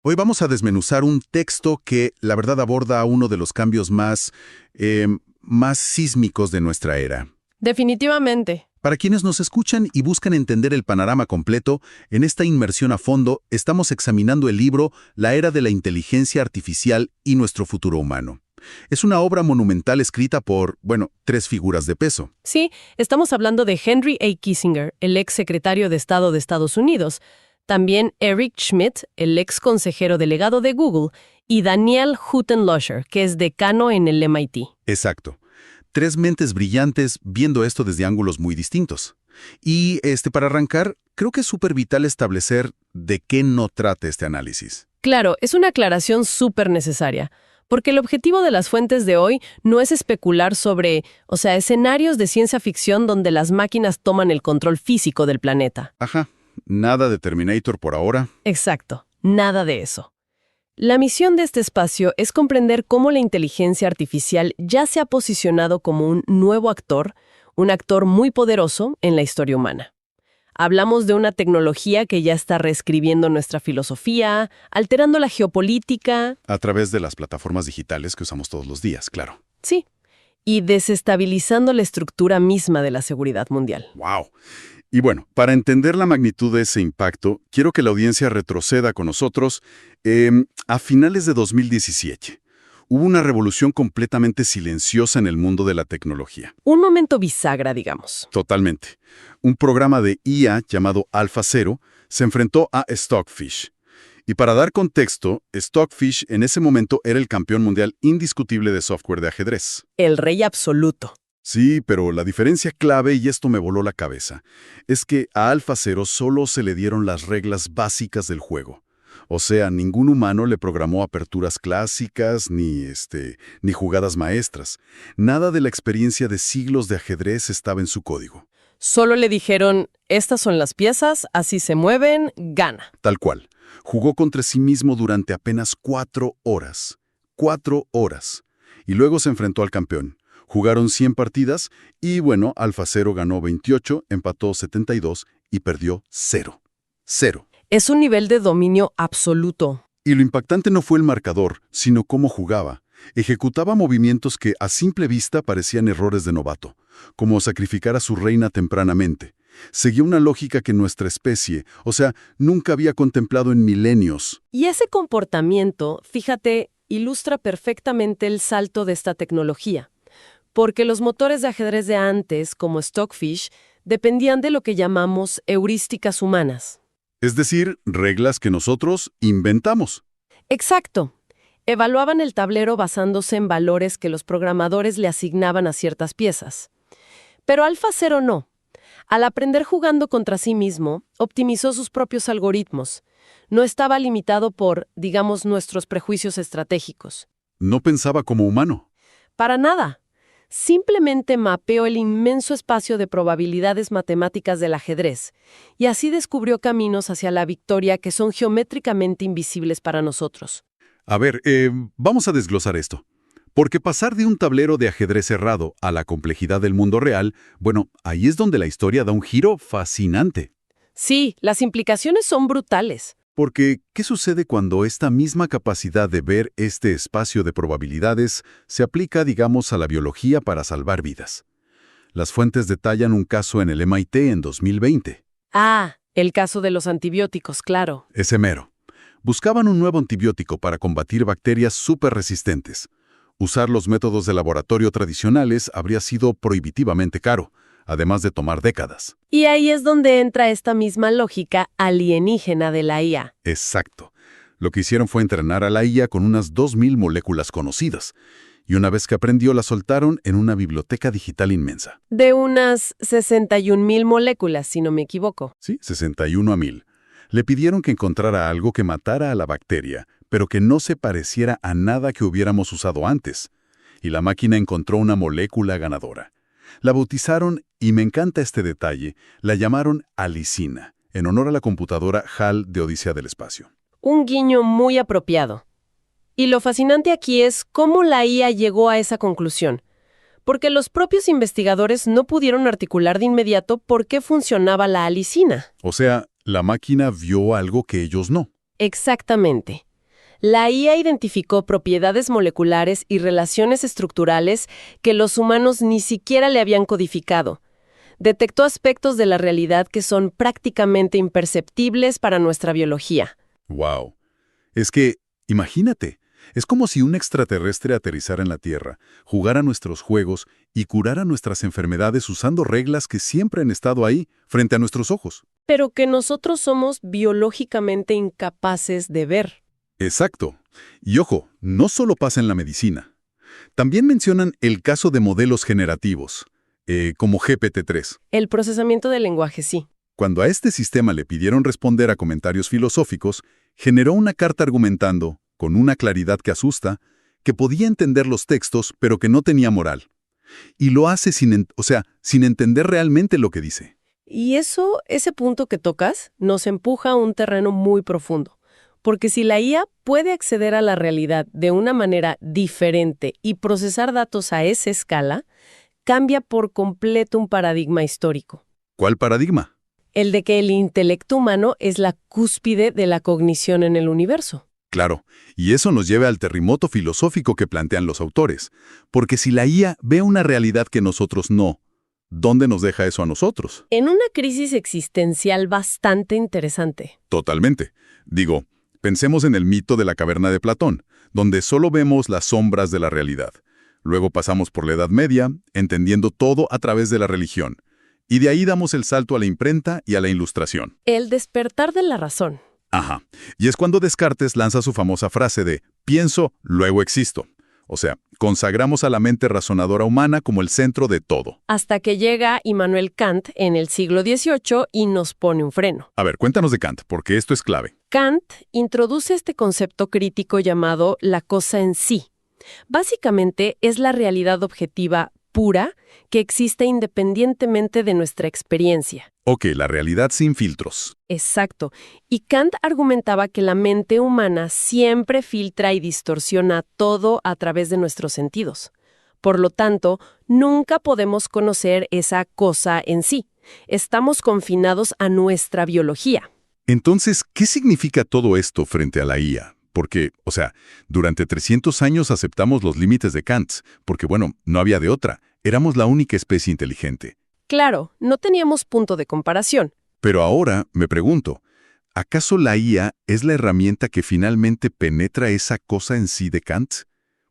Hoy vamos a desmenuzar un texto que, la verdad, aborda uno de los cambios más sísmicos de nuestra era. Definitivamente. Para quienes nos escuchan y buscan entender el panorama completo, en esta inmersión a fondo estamos examinando el libro La Era de la Inteligencia Artificial y Nuestro Futuro Humano. Es una obra monumental escrita por, tres figuras de peso. Sí, estamos hablando de Henry A. Kissinger, el ex secretario de Estado de Estados Unidos, también Eric Schmidt, el ex consejero delegado de Google, y Daniel Huttenlocher, que es decano en el MIT. Exacto. Tres mentes brillantes viendo esto desde ángulos muy distintos. Y para arrancar, creo que es súper vital establecer de qué no trata este análisis. Claro, es una aclaración súper necesaria, porque el objetivo de las fuentes de hoy no es especular sobre, escenarios de ciencia ficción donde las máquinas toman el control físico del planeta. Ajá, nada de Terminator por ahora. Exacto, nada de eso. La misión de este espacio es comprender cómo la inteligencia artificial ya se ha posicionado como un nuevo actor, un actor muy poderoso en la historia humana. Hablamos de una tecnología que ya está reescribiendo nuestra filosofía, alterando la geopolítica. A través de las plataformas digitales que usamos todos los días, claro. Sí, y desestabilizando la estructura misma de la seguridad mundial. ¡Wow! Y bueno, para entender la magnitud de ese impacto, quiero que la audiencia retroceda con nosotros a finales de 2017. Hubo una revolución completamente silenciosa en el mundo de la tecnología. Un momento bisagra, digamos. Totalmente. Un programa de IA llamado AlphaZero se enfrentó a Stockfish. Y para dar contexto, Stockfish en ese momento era el campeón mundial indiscutible de software de ajedrez. El rey absoluto. Sí, pero la diferencia clave, y esto me voló la cabeza, es que a AlphaZero solo se le dieron las reglas básicas del juego. O sea, ningún humano le programó aperturas clásicas ni jugadas maestras. Nada de la experiencia de siglos de ajedrez estaba en su código. Solo le dijeron, estas son las piezas, así se mueven, gana. Tal cual. Jugó contra sí mismo durante apenas 4 horas. 4 horas. Y luego se enfrentó al campeón. Jugaron 100 partidas y, AlphaZero ganó 28, empató 72 y perdió 0. 0. Es un nivel de dominio absoluto. Y lo impactante no fue el marcador, sino cómo jugaba. Ejecutaba movimientos que a simple vista parecían errores de novato, como sacrificar a su reina tempranamente. Seguía una lógica que nuestra especie, nunca había contemplado en milenios. Y ese comportamiento, fíjate, ilustra perfectamente el salto de esta tecnología. Porque los motores de ajedrez de antes, como Stockfish, dependían de lo que llamamos heurísticas humanas. Es decir, reglas que nosotros inventamos. Exacto. Evaluaban el tablero basándose en valores que los programadores le asignaban a ciertas piezas. Pero AlphaZero no. Al aprender jugando contra sí mismo, optimizó sus propios algoritmos. No estaba limitado por, digamos, nuestros prejuicios estratégicos. No pensaba como humano. Para nada. Simplemente mapeó el inmenso espacio de probabilidades matemáticas del ajedrez y así descubrió caminos hacia la victoria que son geométricamente invisibles para nosotros. A ver, vamos a desglosar esto. Porque pasar de un tablero de ajedrez cerrado a la complejidad del mundo real, ahí es donde la historia da un giro fascinante. Sí, las implicaciones son brutales. Porque, ¿qué sucede cuando esta misma capacidad de ver este espacio de probabilidades se aplica, digamos, a la biología para salvar vidas? Las fuentes detallan un caso en el MIT en 2020. Ah, el caso de los antibióticos, claro. Ese mero. Buscaban un nuevo antibiótico para combatir bacterias súper resistentes. Usar los métodos de laboratorio tradicionales habría sido prohibitivamente caro, además de tomar décadas. Y ahí es donde entra esta misma lógica alienígena de la IA. Exacto. Lo que hicieron fue entrenar a la IA con unas 2000 moléculas conocidas. Y una vez que aprendió, la soltaron en una biblioteca digital inmensa. De unas 61,000 moléculas, si no me equivoco. Sí, 61 a 1000. Le pidieron que encontrara algo que matara a la bacteria, pero que no se pareciera a nada que hubiéramos usado antes. Y la máquina encontró una molécula ganadora. La bautizaron, y me encanta este detalle, la llamaron Alicina, en honor a la computadora HAL de Odisea del Espacio. Un guiño muy apropiado. Y lo fascinante aquí es cómo la IA llegó a esa conclusión. Porque los propios investigadores no pudieron articular de inmediato por qué funcionaba la alicina. O sea, la máquina vio algo que ellos no. Exactamente. La IA identificó propiedades moleculares y relaciones estructurales que los humanos ni siquiera le habían codificado. Detectó aspectos de la realidad que son prácticamente imperceptibles para nuestra biología. ¡Wow! Es que, imagínate, es como si un extraterrestre aterrizara en la Tierra, jugara nuestros juegos y curara nuestras enfermedades usando reglas que siempre han estado ahí, frente a nuestros ojos. Pero que nosotros somos biológicamente incapaces de ver. Exacto. Y ojo, no solo pasa en la medicina. También mencionan el caso de modelos generativos, como GPT-3. El procesamiento del lenguaje, sí. Cuando a este sistema le pidieron responder a comentarios filosóficos, generó una carta argumentando, con una claridad que asusta, que podía entender los textos, pero que no tenía moral. Y lo hace sin entender realmente lo que dice. Y ese punto que tocas, nos empuja a un terreno muy profundo. Porque si la IA puede acceder a la realidad de una manera diferente y procesar datos a esa escala, cambia por completo un paradigma histórico. ¿Cuál paradigma? El de que el intelecto humano es la cúspide de la cognición en el universo. Claro, y eso nos lleva al terremoto filosófico que plantean los autores. Porque si la IA ve una realidad que nosotros no, ¿dónde nos deja eso a nosotros? En una crisis existencial bastante interesante. Totalmente. Digo, pensemos en el mito de la caverna de Platón, donde solo vemos las sombras de la realidad. Luego pasamos por la Edad Media, entendiendo todo a través de la religión. Y de ahí damos el salto a la imprenta y a la ilustración. El despertar de la razón. Ajá. Y es cuando Descartes lanza su famosa frase de «pienso, luego existo». O sea, consagramos a la mente razonadora humana como el centro de todo. Hasta que llega Immanuel Kant en el siglo XVIII y nos pone un freno. A ver, cuéntanos de Kant, porque esto es clave. Kant introduce este concepto crítico llamado la cosa en sí. Básicamente es la realidad objetiva pura que existe independientemente de nuestra experiencia. Ok, la realidad sin filtros. Exacto. Y Kant argumentaba que la mente humana siempre filtra y distorsiona todo a través de nuestros sentidos. Por lo tanto, nunca podemos conocer esa cosa en sí. Estamos confinados a nuestra biología. Entonces, ¿qué significa todo esto frente a la IA? Porque, durante 300 años aceptamos los límites de Kant, porque, no había de otra. Éramos la única especie inteligente. Claro, no teníamos punto de comparación. Pero ahora me pregunto, ¿acaso la IA es la herramienta que finalmente penetra esa cosa en sí de Kant?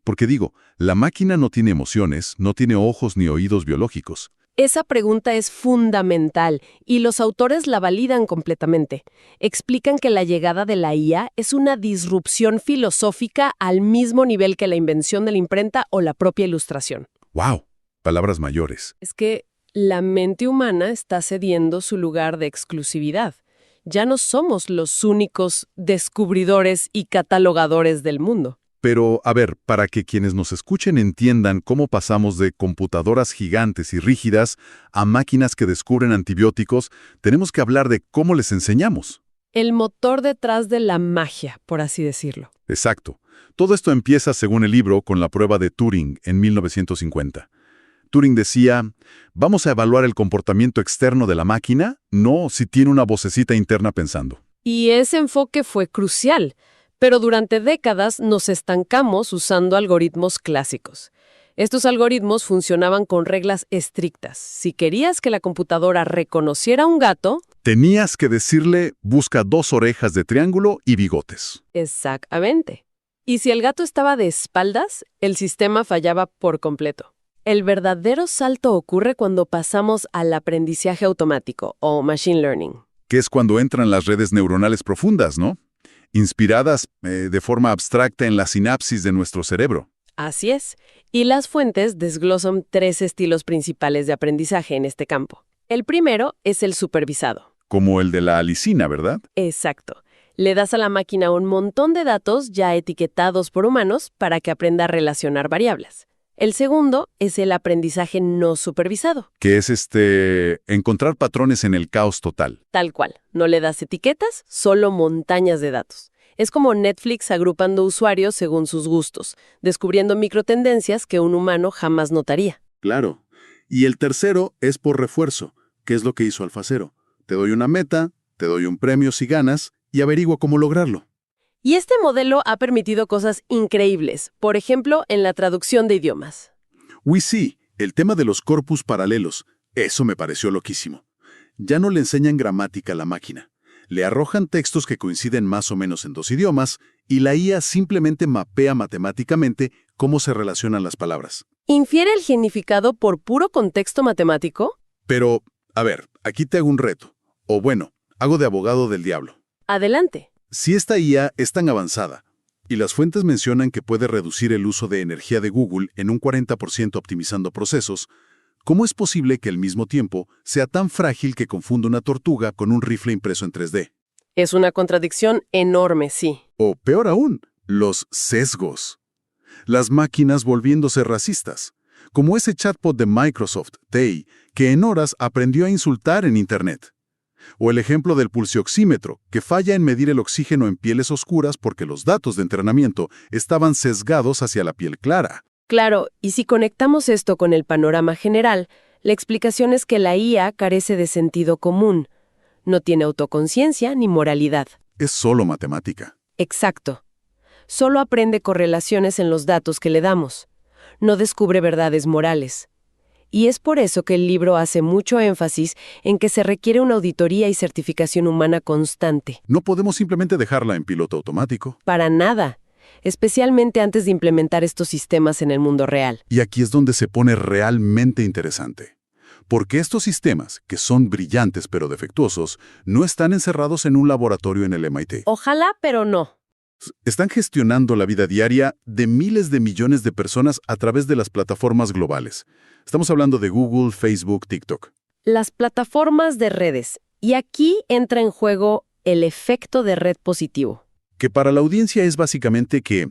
Porque digo, la máquina no tiene emociones, no tiene ojos ni oídos biológicos. Esa pregunta es fundamental y los autores la validan completamente. Explican que la llegada de la IA es una disrupción filosófica al mismo nivel que la invención de la imprenta o la propia ilustración. ¡Wow! Palabras mayores. Es que la mente humana está cediendo su lugar de exclusividad. Ya no somos los únicos descubridores y catalogadores del mundo. Pero, a ver, para que quienes nos escuchen entiendan cómo pasamos de computadoras gigantes y rígidas a máquinas que descubren antibióticos, tenemos que hablar de cómo les enseñamos. El motor detrás de la magia, por así decirlo. Exacto. Todo esto empieza, según el libro, con la prueba de Turing en 1950. Turing decía, ¿vamos a evaluar el comportamiento externo de la máquina? No, si tiene una vocecita interna pensando. Y ese enfoque fue crucial. Pero durante décadas nos estancamos usando algoritmos clásicos. Estos algoritmos funcionaban con reglas estrictas. Si querías que la computadora reconociera un gato... tenías que decirle, busca 2 orejas de triángulo y bigotes. Exactamente. Y si el gato estaba de espaldas, el sistema fallaba por completo. El verdadero salto ocurre cuando pasamos al aprendizaje automático, o machine learning. Que es cuando entran las redes neuronales profundas, ¿no? Inspiradas de forma abstracta en la sinapsis de nuestro cerebro. Así es. Y las fuentes desglosan 3 estilos principales de aprendizaje en este campo. El primero es el supervisado. Como el de la alicina, ¿verdad? Exacto. Le das a la máquina un montón de datos ya etiquetados por humanos para que aprenda a relacionar variables. El segundo es el aprendizaje no supervisado. Que es encontrar patrones en el caos total. Tal cual. No le das etiquetas, solo montañas de datos. Es como Netflix agrupando usuarios según sus gustos, descubriendo microtendencias que un humano jamás notaría. Claro. Y el tercero es por refuerzo, que es lo que hizo AlphaZero. Te doy una meta, te doy un premio si ganas y averigua cómo lograrlo. Y este modelo ha permitido cosas increíbles, por ejemplo, en la traducción de idiomas. Uy, sí, el tema de los corpus paralelos, eso me pareció loquísimo. Ya no le enseñan gramática a la máquina. Le arrojan textos que coinciden más o menos en dos idiomas y la IA simplemente mapea matemáticamente cómo se relacionan las palabras. ¿Infiere el significado por puro contexto matemático? Pero, a ver, aquí te hago un reto. O bueno, hago de abogado del diablo. Adelante. Si esta IA es tan avanzada, y las fuentes mencionan que puede reducir el uso de energía de Google en un 40% optimizando procesos, ¿cómo es posible que al mismo tiempo sea tan frágil que confunda una tortuga con un rifle impreso en 3D? Es una contradicción enorme, sí. O peor aún, los sesgos. Las máquinas volviéndose racistas, como ese chatbot de Microsoft, Tay, que en horas aprendió a insultar en Internet. O el ejemplo del pulsioxímetro, que falla en medir el oxígeno en pieles oscuras porque los datos de entrenamiento estaban sesgados hacia la piel clara. Claro, y si conectamos esto con el panorama general, la explicación es que la IA carece de sentido común. No tiene autoconciencia ni moralidad. Es solo matemática. Exacto. Solo aprende correlaciones en los datos que le damos. No descubre verdades morales. Y es por eso que el libro hace mucho énfasis en que se requiere una auditoría y certificación humana constante. No podemos simplemente dejarla en piloto automático. Para nada. Especialmente antes de implementar estos sistemas en el mundo real. Y aquí es donde se pone realmente interesante. Porque estos sistemas, que son brillantes pero defectuosos, no están encerrados en un laboratorio en el MIT. Ojalá, pero no. Están gestionando la vida diaria de miles de millones de personas a través de las plataformas globales. Estamos hablando de Google, Facebook, TikTok. Las plataformas de redes. Y aquí entra en juego el efecto de red positivo. Que para la audiencia es básicamente que,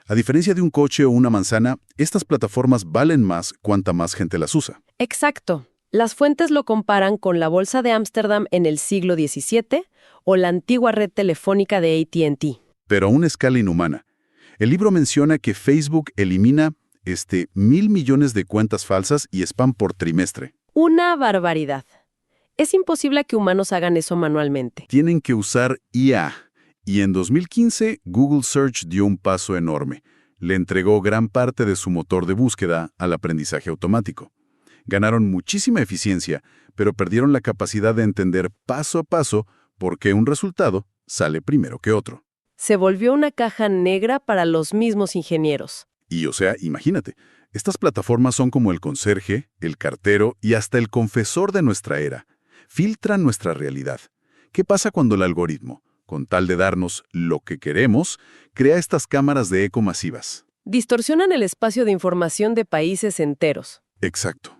a diferencia de un coche o una manzana, estas plataformas valen más cuanta más gente las usa. Exacto. Las fuentes lo comparan con la Bolsa de Ámsterdam en el siglo XVII o la antigua red telefónica de AT&T. Pero a una escala inhumana. El libro menciona que Facebook elimina 1.000 millones de cuentas falsas y spam por trimestre. Una barbaridad. Es imposible que humanos hagan eso manualmente. Tienen que usar IA. Y en 2015, Google Search dio un paso enorme. Le entregó gran parte de su motor de búsqueda al aprendizaje automático. Ganaron muchísima eficiencia, pero perdieron la capacidad de entender paso a paso por qué un resultado sale primero que otro. Se volvió una caja negra para los mismos ingenieros. Y, o sea, imagínate, estas plataformas son como el conserje, el cartero y hasta el confesor de nuestra era. Filtran nuestra realidad. ¿Qué pasa cuando el algoritmo, con tal de darnos lo que queremos, crea estas cámaras de eco masivas? Distorsionan el espacio de información de países enteros. Exacto.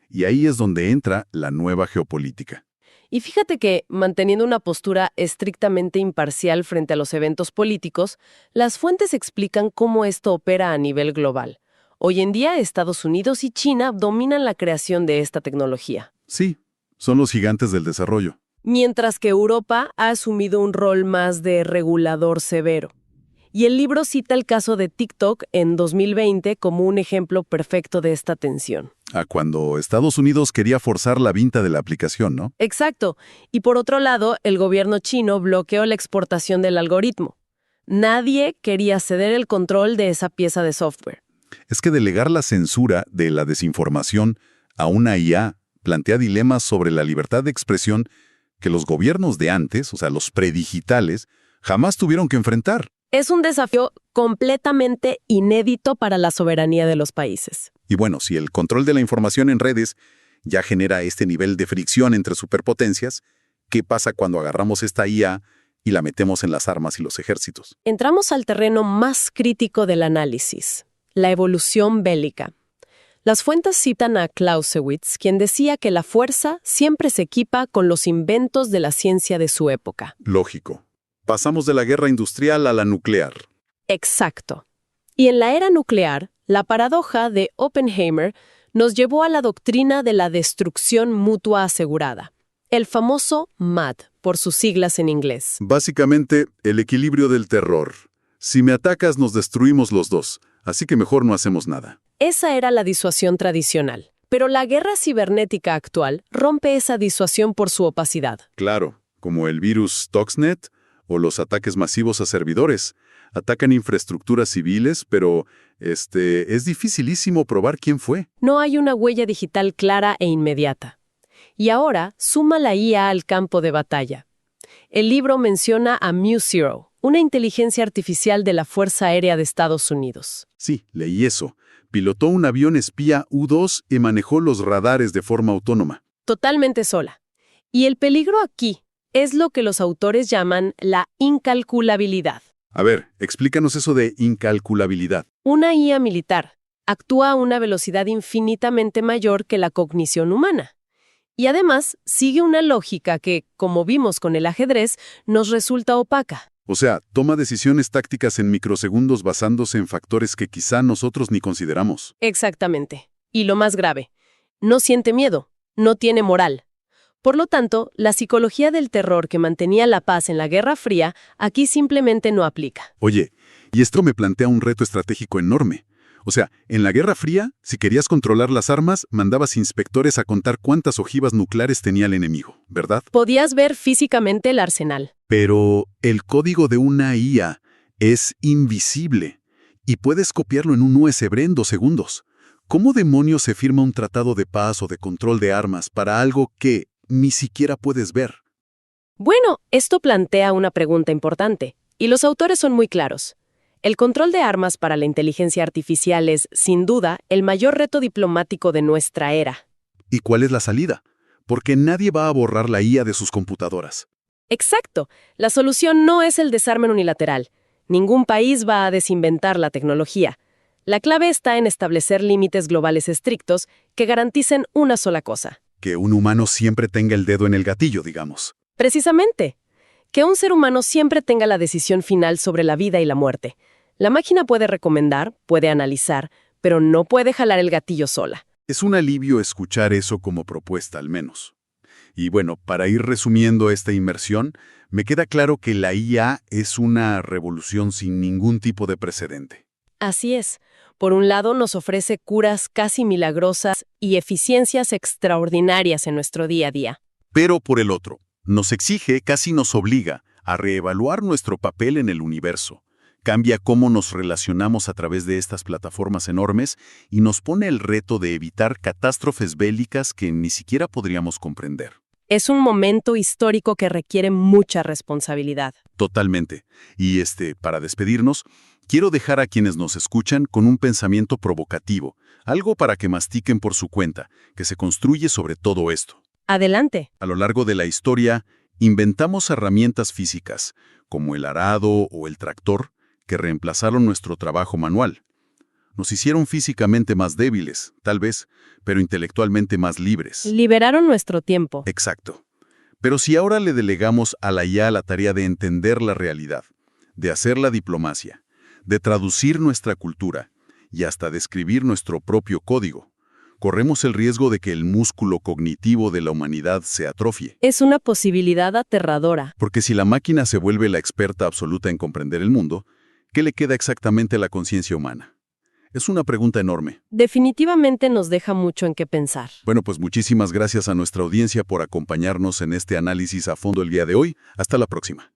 Y ahí es donde entra la nueva geopolítica. Y fíjate que, manteniendo una postura estrictamente imparcial frente a los eventos políticos, las fuentes explican cómo esto opera a nivel global. Hoy en día, Estados Unidos y China dominan la creación de esta tecnología. Sí, son los gigantes del desarrollo. Mientras que Europa ha asumido un rol más de regulador severo. Y el libro cita el caso de TikTok en 2020 como un ejemplo perfecto de esta tensión. A cuando Estados Unidos quería forzar la venta de la aplicación, ¿no? Exacto. Y por otro lado, el gobierno chino bloqueó la exportación del algoritmo. Nadie quería ceder el control de esa pieza de software. Es que delegar la censura de la desinformación a una IA plantea dilemas sobre la libertad de expresión que los gobiernos de antes, o sea, los predigitales, jamás tuvieron que enfrentar. Es un desafío completamente inédito para la soberanía de los países. Y bueno, si el control de la información en redes ya genera este nivel de fricción entre superpotencias, ¿qué pasa cuando agarramos esta IA y la metemos en las armas y los ejércitos? Entramos al terreno más crítico del análisis, la evolución bélica. Las fuentes citan a Clausewitz, quien decía que la fuerza siempre se equipa con los inventos de la ciencia de su época. Lógico. Pasamos de la guerra industrial a la nuclear. Exacto. Y en la era nuclear, la paradoja de Oppenheimer nos llevó a la doctrina de la destrucción mutua asegurada, el famoso MAD, por sus siglas en inglés. Básicamente, el equilibrio del terror. Si me atacas, nos destruimos los dos, así que mejor no hacemos nada. Esa era la disuasión tradicional, pero la guerra cibernética actual rompe esa disuasión por su opacidad. Claro, como el virus Stuxnet O los ataques masivos a servidores. Atacan infraestructuras civiles, pero es dificilísimo probar quién fue. No hay una huella digital clara e inmediata. Y ahora suma la IA al campo de batalla. El libro menciona a Mu-Zero, una inteligencia artificial de la Fuerza Aérea de Estados Unidos. Sí, leí eso. Pilotó un avión espía U-2 y manejó los radares de forma autónoma. Totalmente sola. Y el peligro aquí es lo que los autores llaman la incalculabilidad. A ver, explícanos eso de incalculabilidad. Una IA militar actúa a una velocidad infinitamente mayor que la cognición humana. Y además sigue una lógica que, como vimos con el ajedrez, nos resulta opaca. O sea, toma decisiones tácticas en microsegundos basándose en factores que quizá nosotros ni consideramos. Exactamente. Y lo más grave, no siente miedo, no tiene moral. Por lo tanto, la psicología del terror que mantenía la paz en la Guerra Fría aquí simplemente no aplica. Oye, y esto me plantea un reto estratégico enorme. O sea, en la Guerra Fría, si querías controlar las armas, mandabas inspectores a contar cuántas ojivas nucleares tenía el enemigo, ¿verdad? Podías ver físicamente el arsenal. Pero el código de una IA es invisible y puedes copiarlo en un USB en 2 segundos. ¿Cómo demonios se firma un tratado de paz o de control de armas para algo que ni siquiera puedes ver? Bueno, esto plantea una pregunta importante, y los autores son muy claros. El control de armas para la inteligencia artificial es, sin duda, el mayor reto diplomático de nuestra era. ¿Y cuál es la salida? Porque nadie va a borrar la IA de sus computadoras. Exacto. La solución no es el desarme unilateral. Ningún país va a desinventar la tecnología. La clave está en establecer límites globales estrictos que garanticen una sola cosa. Que un humano siempre tenga el dedo en el gatillo, digamos. Precisamente. Que un ser humano siempre tenga la decisión final sobre la vida y la muerte. La máquina puede recomendar, puede analizar, pero no puede jalar el gatillo sola. Es un alivio escuchar eso como propuesta, al menos. Y bueno, para ir resumiendo esta inmersión, me queda claro que la IA es una revolución sin ningún tipo de precedente. Así es. Por un lado, nos ofrece curas casi milagrosas y eficiencias extraordinarias en nuestro día a día. Pero por el otro, nos exige, casi nos obliga, a reevaluar nuestro papel en el universo. Cambia cómo nos relacionamos a través de estas plataformas enormes y nos pone el reto de evitar catástrofes bélicas que ni siquiera podríamos comprender. Es un momento histórico que requiere mucha responsabilidad. Totalmente. Y para despedirnos, quiero dejar a quienes nos escuchan con un pensamiento provocativo, algo para que mastiquen por su cuenta, que se construye sobre todo esto. Adelante. A lo largo de la historia, inventamos herramientas físicas, como el arado o el tractor, que reemplazaron nuestro trabajo manual. Nos hicieron físicamente más débiles, tal vez, pero intelectualmente más libres. Liberaron nuestro tiempo. Exacto. Pero si ahora le delegamos a la IA la tarea de entender la realidad, de hacer la diplomacia, de traducir nuestra cultura y hasta de escribir nuestro propio código, corremos el riesgo de que el músculo cognitivo de la humanidad se atrofie. Es una posibilidad aterradora. Porque si la máquina se vuelve la experta absoluta en comprender el mundo, ¿qué le queda exactamente a la conciencia humana? Es una pregunta enorme. Definitivamente nos deja mucho en qué pensar. Bueno, pues muchísimas gracias a nuestra audiencia por acompañarnos en este análisis a fondo el día de hoy. Hasta la próxima.